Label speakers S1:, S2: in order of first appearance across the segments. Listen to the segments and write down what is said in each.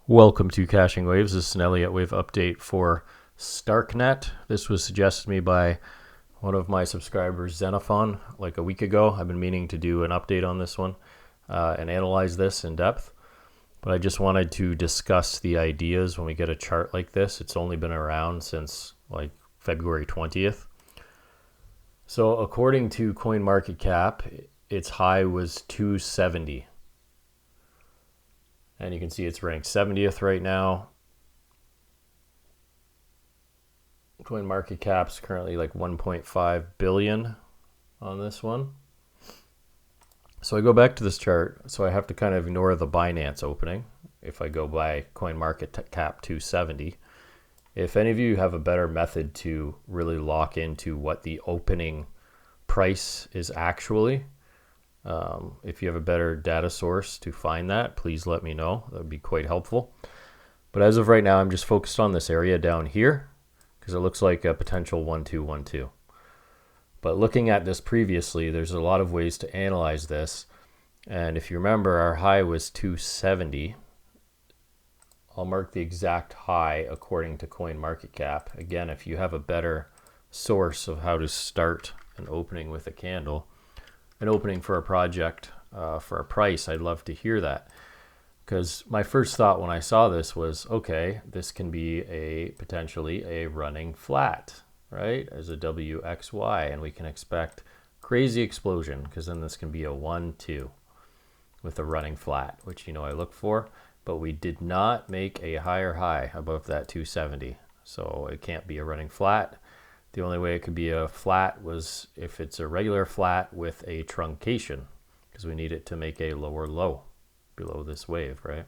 S1: Welcome to Caching Waves. This is an Elliott Wave update for STARKNET. This was suggested to me by one of my subscribers, Xenophon, like a week ago. I've been meaning to do an update on this one and analyze this in depth. But I just wanted to discuss the ideas when we get a chart like this. It's only been around since like February 20th. So according to CoinMarketCap, its high was 270. And you can see it's ranked 70th right now. CoinMarketCap's currently like 1.5 billion on this one. So I go back to this chart. So I have to kind of ignore the Binance opening if I go by CoinMarketCap 270. If any of you have a better method to really lock into what the opening price is actually, if you have a better data source to find that, please let me know. That would be quite helpful. But as of right now, I'm just focused on this area down here because it looks like a potential 1-2-1-2. But looking at this previously, there's a lot of ways to analyze this. And if you remember, our high was 270. I'll mark the exact high according to CoinMarketCap. Again, if you have a better source of how to start an opening with a candle, an opening for a project for a price, I'd love to hear that. Because my first thought when I saw this was, okay, this can be potentially a running flat, right? As a WXY, and we can expect crazy explosion because then this can be a 1-2 with a running flat, which I look for. But we did not make a higher high above that 270, so it can't be a running flat. The only way it could be a flat was if it's a regular flat with a truncation, because we need it to make a lower low below this wave, right?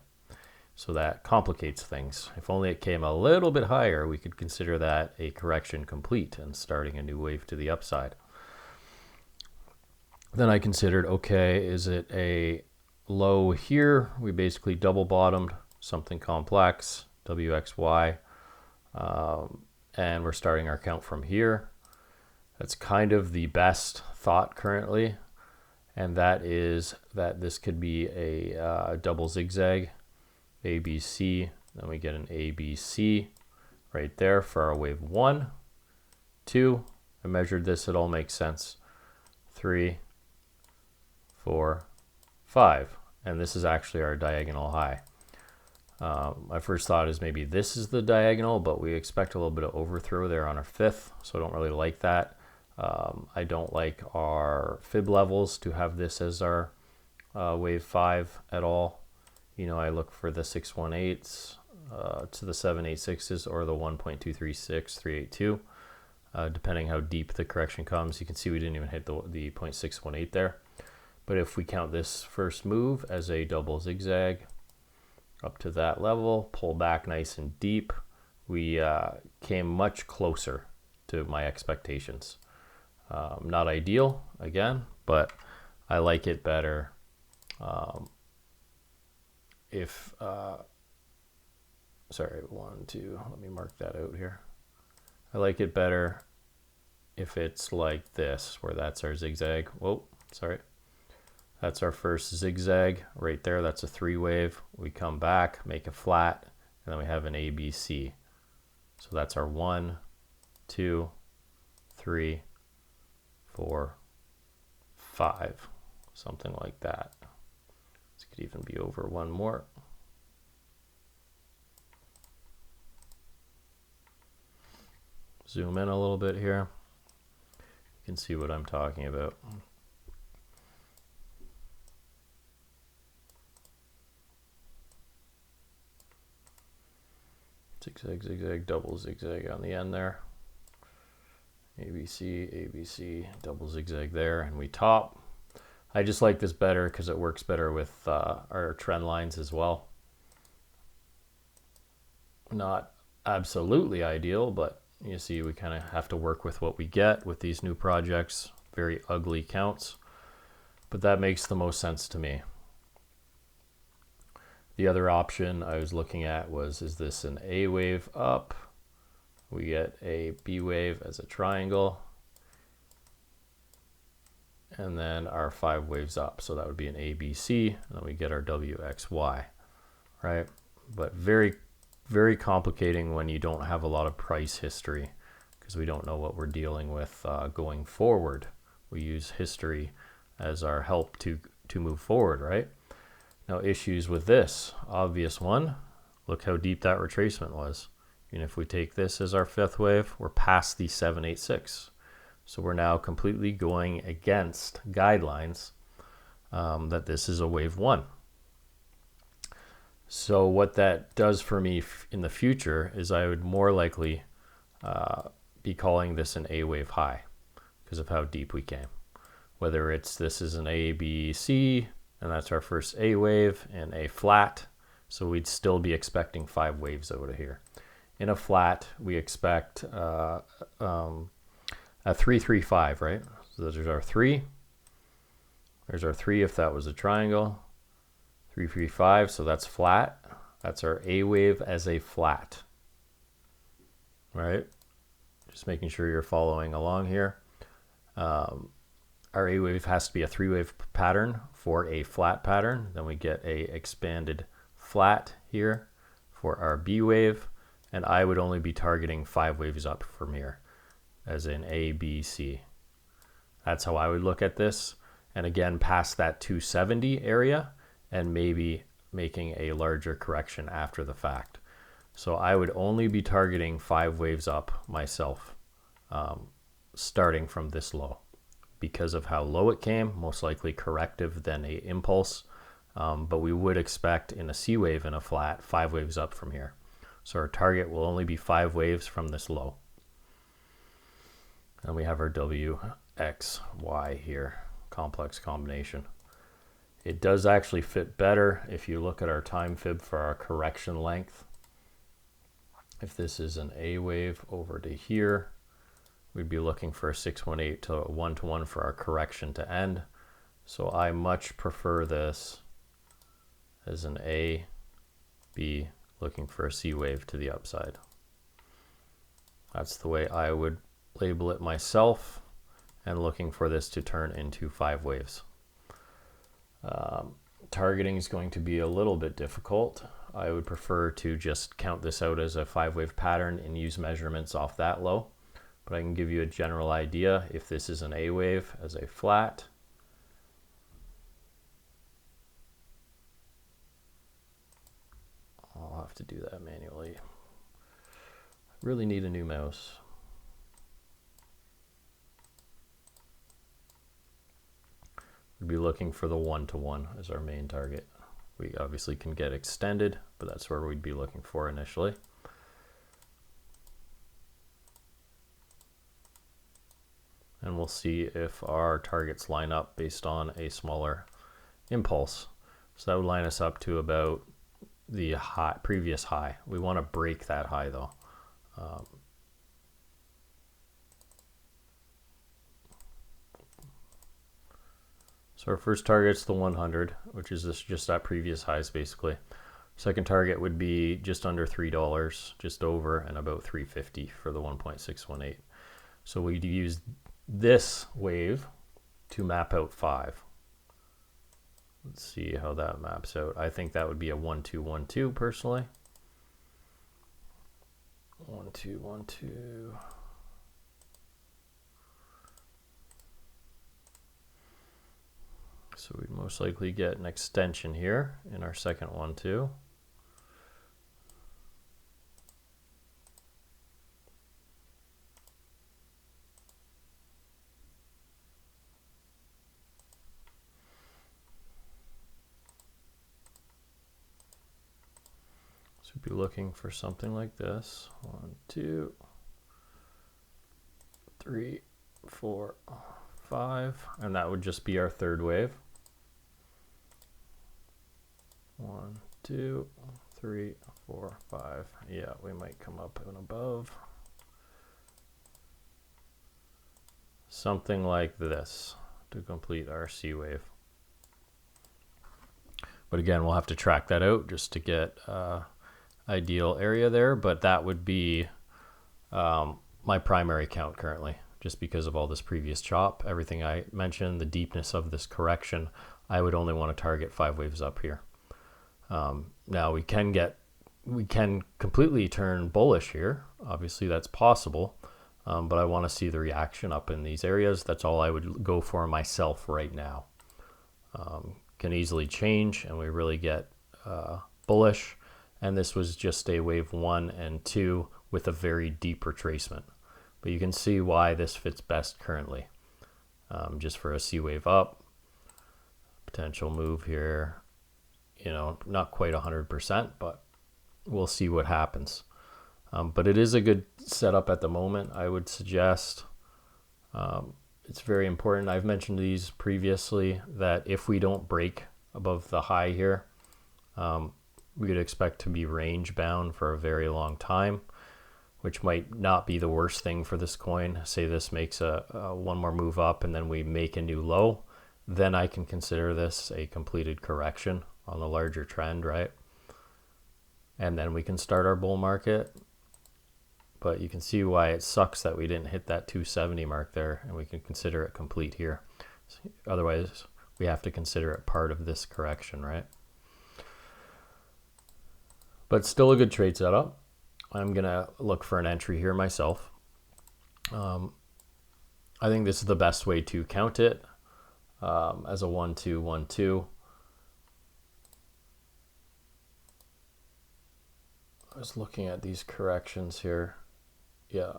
S1: So that complicates things. If only it came a little bit higher, we could consider that a correction complete and starting a new wave to the upside. Then I considered, okay, is it a low here? We basically double bottomed something complex, WXY. And we're starting our count from here. That's kind of the best thought currently. And that is that this could be a double zigzag, ABC. Then we get an ABC right there for our wave 1, 2. I measured this, it all makes sense. 3, 4, 5. And this is actually our diagonal high. My first thought is maybe this is the diagonal, but we expect a little bit of overthrow there on our 5th, so I don't really like that. I don't like our fib levels to have this as our wave 5 at all. I look for the 618s to the 786s or the 1.236, 382, depending how deep the correction comes. You can see we didn't even hit the 0.618 there. But if we count this first move as a double zigzag, up to that level, pull back nice and deep, we came much closer to my expectations. Not ideal, again, but I like it better sorry, 1, 2, let me mark that out here. I like it better if it's like this, where that's our zigzag. Whoa, sorry. That's our first zigzag right there. That's a 3 wave. We come back, make a flat, and then we have an ABC. So that's our 1, 2, 3, 4, 5, something like that. This could even be over one more. Zoom in a little bit here. You can see what I'm talking about. Zigzag, zigzag, double zigzag on the end there. ABC, ABC, double zigzag there, and we top. I just like this better because it works better with our trend lines as well. Not absolutely ideal, but you see we kind of have to work with what we get with these new projects. Very ugly counts, but that makes the most sense to me. The other option I was looking at was, is this an A wave up? We get a B wave as a triangle. And then our 5 waves up. So that would be an ABC. And then we get our WXY, right? but very, very complicating when you don't have a lot of price history, because we don't know what we're dealing with going forward. We use history as our help to move forward, right? Now, issues with this, obvious one, look how deep that retracement was. And if we take this as our fifth wave, we're past the 786. So we're now completely going against guidelines that this is a wave one. So what that does for me in the future is I would more likely be calling this an A wave high because of how deep we came. Whether it's this is an A, B, C, and that's our first A wave, and A flat. So we'd still be expecting 5 waves out of here. In a flat, we expect a 3-3-5, right? So there's our 3. There's our 3 if that was a triangle. 3-3-5, so that's flat. That's our A wave as a flat. Right? Just making sure you're following along here. Our A wave has to be a 3-wave pattern for a flat pattern. Then we get a expanded flat here for our B wave. And I would only be targeting 5 waves up from here, as in A, B, C. That's how I would look at this. And again, past that 270 area, and maybe making a larger correction after the fact. So I would only be targeting 5 waves up myself, starting from this low. Because of how low it came, most likely corrective than a impulse. But we would expect in a C wave and a flat, 5 waves up from here. So our target will only be 5 waves from this low. And we have our W, X, Y here, complex combination. It does actually fit better if you look at our time fib for our correction length. If this is an A wave over to here, we'd be looking for a 618 to 1-to-1 for our correction to end. So I much prefer this as an A, B, looking for a C wave to the upside. That's the way I would label it myself, and looking for this to turn into 5 waves. Targeting is going to be a little bit difficult. I would prefer to just count this out as a 5-wave pattern and use measurements off that low. But I can give you a general idea. If this is an A wave as a flat, I'll have to do that manually. I really need a new mouse. We'd be looking for the 1-to-1 as our main target. We obviously can get extended, but that's where we'd be looking for initially. And we'll see if our targets line up based on a smaller impulse. So that would line us up to about the previous high. We want to break that high though. So our first target is the 100, which is just that previous highs basically. Second target would be just under $3, just over, and about 350 for the 1.618. So we'd use this wave to map out 5. Let's see how that maps out. I think that would be a 1-2-1-2 personally. 1-2-1-2. So we'd most likely get an extension here in our second 1-2. So we'd be looking for something like this. 1, 2, 3, 4, 5, and that would just be our third wave. 1, 2, 3, 4, 5. Yeah, we might come up and above. Something like this to complete our C wave. But again, we'll have to track that out just to get ideal area there, but that would be my primary count currently, just because of all this previous chop, everything I mentioned, the deepness of this correction. I would only want to target 5 waves up here. Now we can get we can completely turn bullish here. Obviously that's possible, but I want to see the reaction up in these areas. That's all I would go for myself right now. Can easily change, and we really get bullish. And this was just a wave 1 and 2 with a very deep retracement. But you can see why this fits best currently. Just for a C wave up, potential move here, you know, not quite 100%, but we'll see what happens. But it is a good setup at the moment, I would suggest. It's very important. I've mentioned these previously, that if we don't break above the high here, we could expect to be range bound for a very long time, which might not be the worst thing for this coin. Say this makes a one more move up and then we make a new low, then I can consider this a completed correction on the larger trend, right? And then we can start our bull market. But you can see why it sucks that we didn't hit that 270 mark there, and we can consider it complete here. Otherwise, we have to consider it part of this correction, right? But still a good trade setup. I'm gonna look for an entry here myself. I think this is the best way to count it, as a 1-2, 1-2. I was looking at these corrections here. Yeah.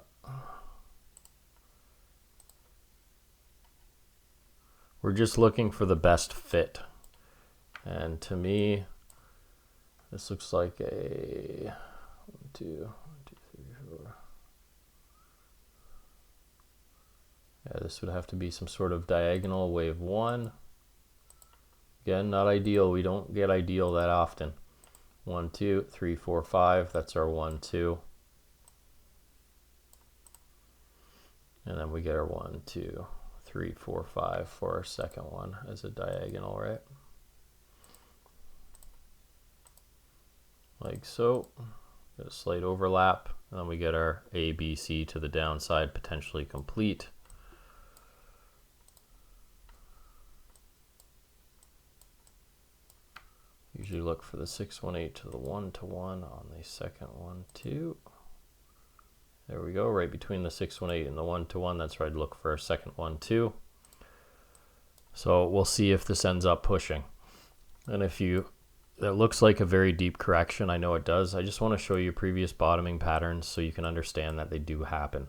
S1: We're just looking for the best fit. And to me, this looks like a 1, 2, 1, 2, 3, 4. Yeah, this would have to be some sort of diagonal wave 1. Again, not ideal. We don't get ideal that often. 1, 2, 3, 4, 5. That's our 1, 2. And then we get our 1, 2, 3, 4, 5 for our second one as a diagonal, right? Like so. Get a slight overlap. And then we get our A, B, C to the downside, potentially complete. Usually look for the 618 to the 1-1 on the second 1, 2. There we go, right between the 618 and the 1-1. That's where I'd look for a second 1, 2. So we'll see if this ends up pushing. And if it looks like a very deep correction, I know it does. I just want to show you previous bottoming patterns so you can understand that they do happen.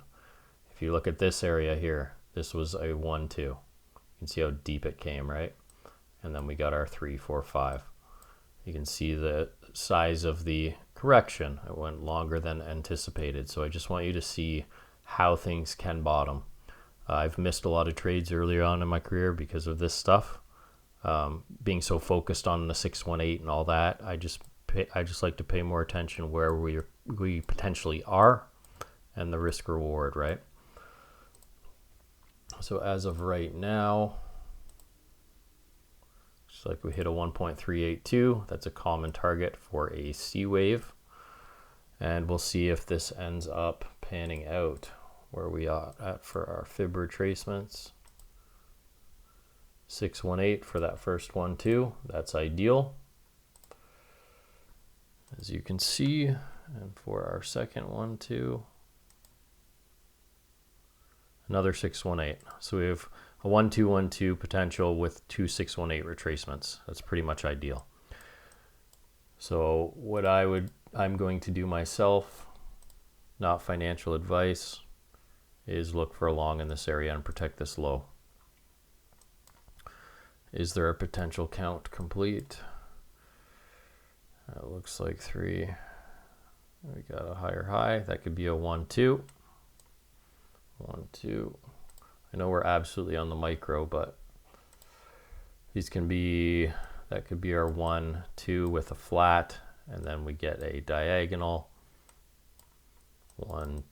S1: If you look at this area here, this was a 1, 2. You can see how deep it came, right? And then we got our 3, 4, 5. You can see the size of the correction. It went longer than anticipated. So I just want you to see how things can bottom. I've missed a lot of trades earlier on in my career because of this stuff. Being so focused on the 618 and all that, I just like to pay more attention where we potentially are and the risk reward, right? So as of right now, it's like we hit a 1.382. That's a common target for a C wave. And we'll see if this ends up panning out where we are at for our fib retracements. 618 for that first 1, 2. That's ideal, as you can see. And for our second 1, 2, another 618. So we have a 1, 2, 1, 2 potential with 2 618 retracements. That's pretty much ideal. So what I'm going to do myself, not financial advice, is look for a long in this area and protect this low. Is there a potential count complete? It looks like 3. We got a higher high. That could be a 1, 2. 1, 2. I know we're absolutely on the micro, but these can be, that could be our 1, 2 with a flat, and then we get a diagonal. 1,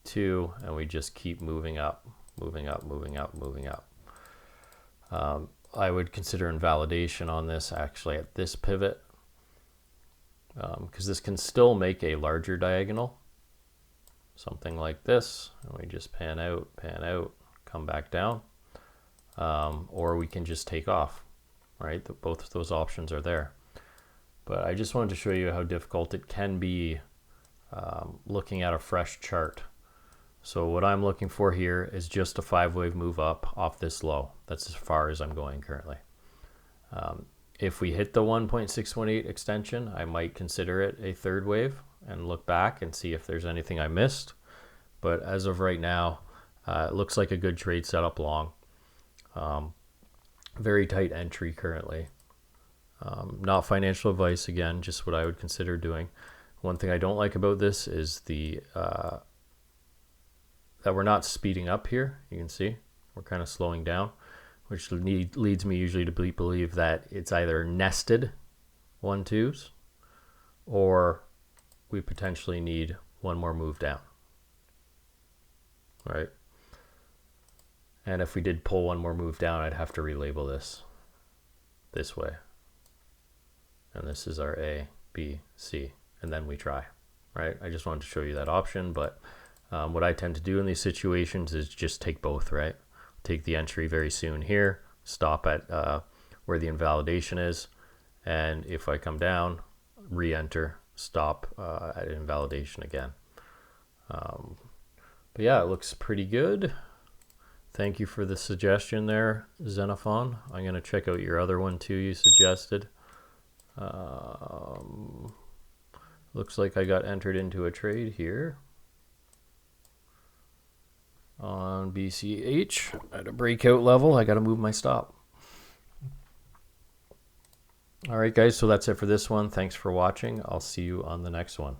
S1: 2, and we just keep moving up, moving up, moving up, moving up. I would consider invalidation on this actually at this pivot, because this can still make a larger diagonal, something like this, and we just pan out, come back down, or we can just take off, right? Both of those options are there. But I just wanted to show you how difficult it can be looking at a fresh chart. So what I'm looking for here is just a 5-wave move up off this low. That's as far as I'm going currently. If we hit the 1.618 extension, I might consider it a third wave and look back and see if there's anything I missed. But as of right now, it looks like a good trade setup long. Very tight entry currently. Not financial advice, again, just what I would consider doing. One thing I don't like about this is that we're not speeding up here. You can see we're kind of slowing down, which leads me usually to believe that it's either nested 1-2s or we potentially need one more move down, right? And if we did pull one more move down, I'd have to relabel this way. And this is our A, B, C, and then we try, right? I just wanted to show you that option, but what I tend to do in these situations is just take both, right? Take the entry very soon here, stop at where the invalidation is, and if I come down, re-enter, stop at invalidation again. But yeah, it looks pretty good. Thank you for the suggestion there, Xenophon. I'm going to check out your other one too you suggested. Looks like I got entered into a trade here on BCH at a breakout level. I got to move my stop. All right, guys, so that's it for this one. Thanks for watching. I'll see you on the next one.